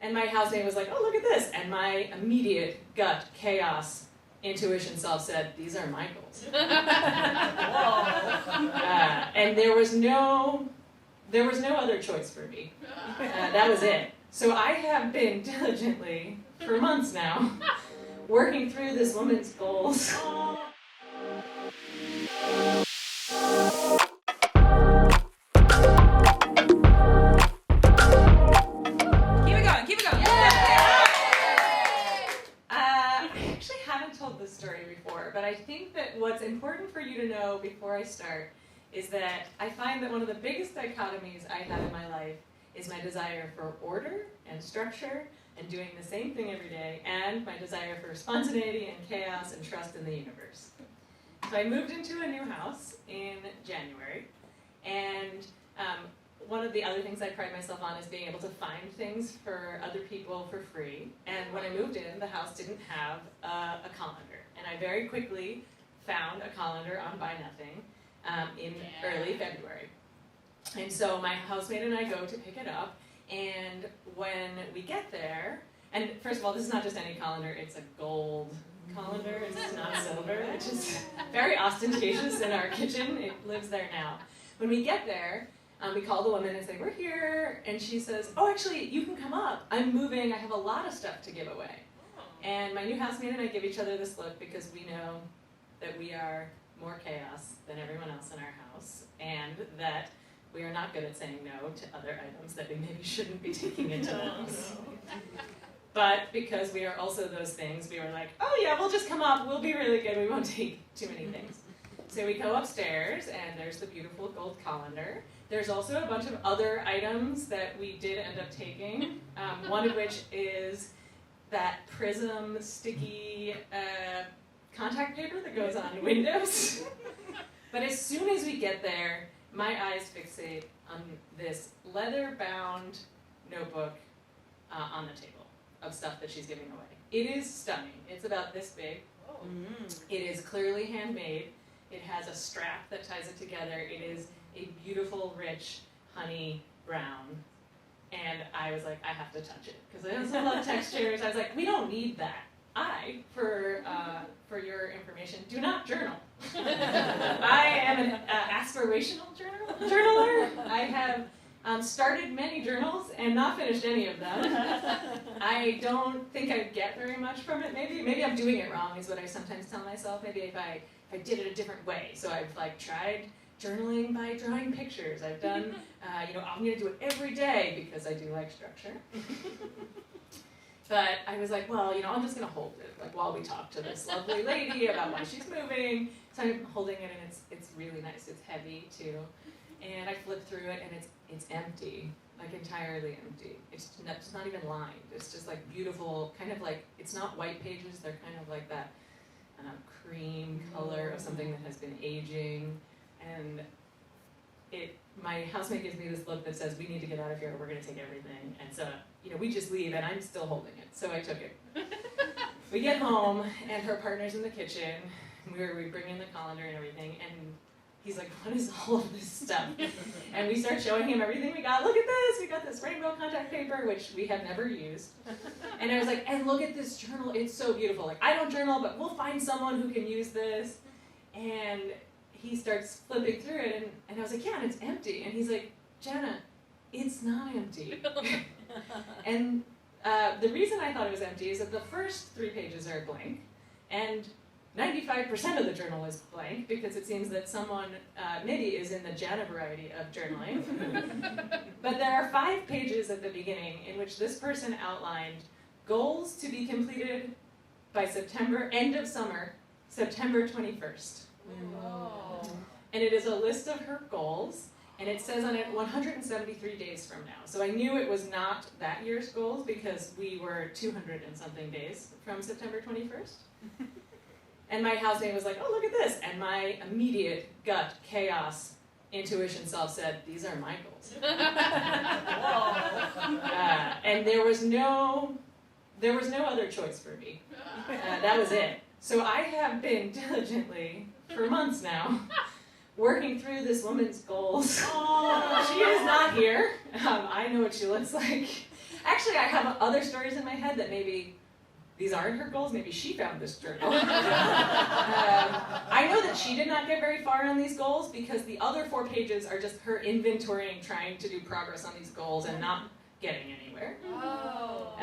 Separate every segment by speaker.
Speaker 1: And my housemate was like, oh, look at this. And my immediate gut chaos intuition self said, these are my goals. And there was no other choice for me. That was it. So I have been diligently, for months now, working through this woman's goals.
Speaker 2: Keep it going.
Speaker 1: I actually haven't told this story before, but I think that what's important for you to know before I start is that I find that one of the biggest dichotomies I have in my life is my desire for order and structure and doing the same thing every day, and my desire for spontaneity and chaos and trust in the universe. So I moved into a new house in January, and one of the other things I pride myself on is being able to find things for other people for free. And when I moved in, the house didn't have a colander. And I very quickly found a colander on Buy Nothing in early February. And so my housemate and I go to pick it up. And when we get there, and first of all, this is not just any colander, it's a gold colander. It's not silver, which is very ostentatious in our kitchen. It lives there now. When we get there, we call the woman and say, we're here, and she says, oh, actually, you can come up. I'm moving. I have a lot of stuff to give away. And my new housemate and I give each other this look because we know that we are more chaos than everyone else in our house, and that we are not good at saying no to other items that we maybe shouldn't be taking into the house. But because we are also those things, we were like, oh yeah, we'll just come up. We'll be really good. We won't take too many things. So we go upstairs, and there's the beautiful gold colander. There's also a bunch of other items that we did end up taking, one of which is that Prism sticky contact paper that goes on windows. But as soon as we get there, my eyes fixate on this leather-bound notebook on the table of stuff that she's giving away. It is stunning. It's about this big. It is clearly handmade. It has a strap that ties it together. It is a beautiful, rich, honey brown. And I was like, I have to touch it. Because I also love textures. I was like, we don't need that. For your information, do not journal. I am an aspirational journaler. I have started many journals and not finished any of them. I don't think I get very much from it. Maybe I'm doing it wrong is what I sometimes tell myself. Maybe if I did it a different way. So I've tried journaling by drawing pictures. I've done, I'm going to do it every day because I do like structure. But I was like, well, I'm just going to hold it while we talk to this lovely lady about why she's moving. So I'm holding it, and it's really nice. It's heavy too, and I flip through it, and it's empty, entirely empty. It's not even lined. It's just beautiful, kind of it's not white pages. They're kind of like that cream color of something that has been aging, and my housemate gives me this look that says, we need to get out of here, we're going to take everything. And so, we just leave, and I'm still holding it. So I took it. We get home, and her partner's in the kitchen. We bring in the colander and everything, and he's like, what is all of this stuff? And we start showing him everything we got. Look at this! We got this rainbow contact paper, which we have never used. And I was like, and look at this journal. It's so beautiful. I don't journal, but we'll find someone who can use this. And he starts flipping through it, and I was like, yeah, and it's empty. And he's like, Jana, it's not empty. And the reason I thought it was empty is that the first 3 pages are blank, and 95% of the journal is blank, because it seems that someone maybe is in the Jana variety of journaling. But there are 5 pages at the beginning in which this person outlined goals to be completed by end of summer, September 21st. And it is a list of her goals, and it says on it 173 days from now. So I knew it was not that year's goals because we were 200 and something days from September 21st. And my housemate was like, oh, look at this. And my immediate gut chaos intuition self said, these are my goals. And there was no other choice for me. That was it. So I have been diligently, for months now, working through this woman's goals. She is not here. I know what she looks like. Actually, I have other stories in my head that maybe these aren't her goals. Maybe she found this journal. I know that she did not get very far on these goals because the other 4 pages are just her inventorying, trying to do progress on these goals and not getting anywhere.
Speaker 2: Oh.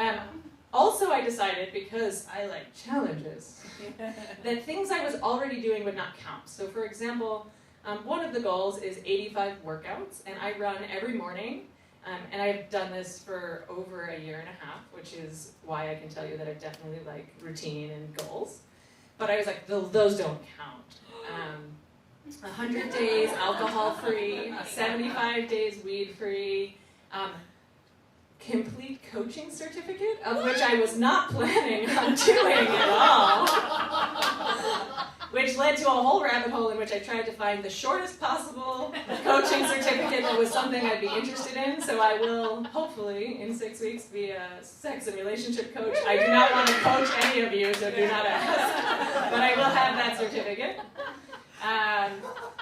Speaker 1: Also, I decided, because I like challenges, that things I was already doing would not count. So for example, one of the goals is 85 workouts, and I run every morning. And I've done this for over a year and a half, which is why I can tell you that I definitely like routine and goals. But I was like, those don't count. 100 days alcohol-free, 75 days weed-free, complete coaching certificate, of which I was not planning on doing at all. Which led to a whole rabbit hole in which I tried to find the shortest possible coaching certificate that was something I'd be interested in. So I will, hopefully, in 6 weeks, be a sex and relationship coach. I do not want to coach any of you, so do not ask. But I will have that certificate.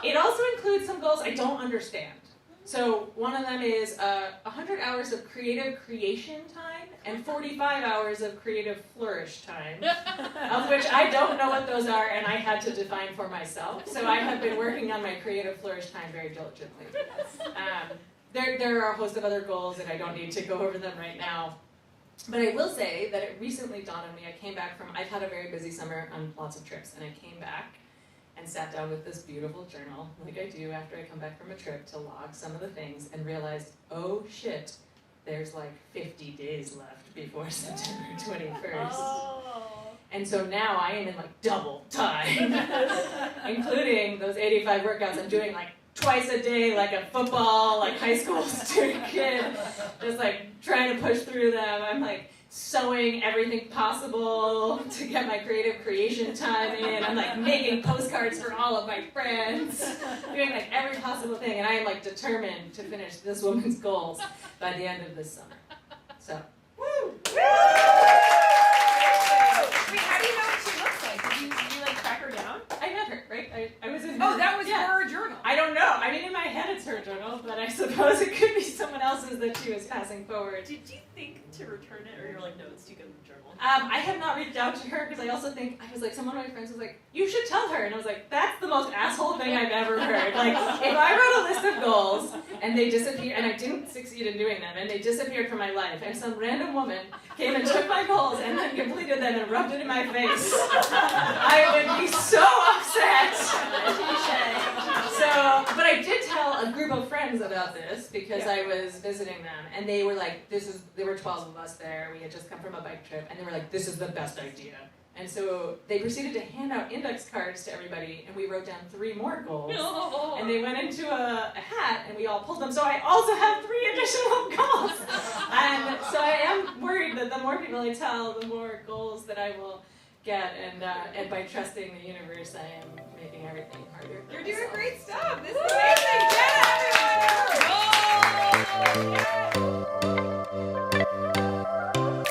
Speaker 1: It also includes some goals I don't understand. So one of them is 100 hours of creative creation time and 45 hours of creative flourish time, of which I don't know what those are, and I had to define for myself. So I have been working on my creative flourish time very diligently. There are a host of other goals, and I don't need to go over them right now. But I will say that it recently dawned on me. I've had a very busy summer on lots of trips, and I came back and sat down with this beautiful journal, like I do after I come back from a trip, to log some of the things, and realized, oh shit, there's like 50 days left before September 21st.
Speaker 2: Oh.
Speaker 1: And so now I am in like double time, including those 85 workouts I'm doing like twice a day, like a football, like high school student kid, just like trying to push through them. I'm like sewing everything possible to get my creative creation time in. I'm like making postcards for all of my friends, doing like every possible thing, and I am like determined to finish this woman's goals by the end of this summer. So, woo!
Speaker 2: Wait, how do you know what she looks like? Did you like track her down?
Speaker 1: I met her, right? I was in
Speaker 2: Oh, that was her journal.
Speaker 1: I don't know. I mean, in my head it's her journal, but I suppose it could be someone else's that she was passing forward.
Speaker 3: Did you think to return it, or you're like, no, it's too good of a journal?
Speaker 1: I have not reached out to her because I also think, I was like, some of my friends was like, you should tell her. And I was like, that's the most asshole thing I've ever heard. Like, if I wrote a list of goals and they disappeared, and I didn't succeed in doing them, and they disappeared from my life, and some random woman came and took my goals and then completed them and rubbed it in my face, I would be so upset. So, but I did tell a group of friends about this because I was visiting them, and they were like, there were 12 of us there, we had just come from a bike trip, and they were like, this is the best idea. And so they proceeded to hand out index cards to everybody, and we wrote down 3 more goals. And they went into a hat, and we all pulled them. So I also have 3 additional goals. And so I am worried that the more people I tell, the more goals that I will get. And by trusting the universe, I am making everything harder.
Speaker 2: You're doing great stuff. This is amazing. Jana, everyone!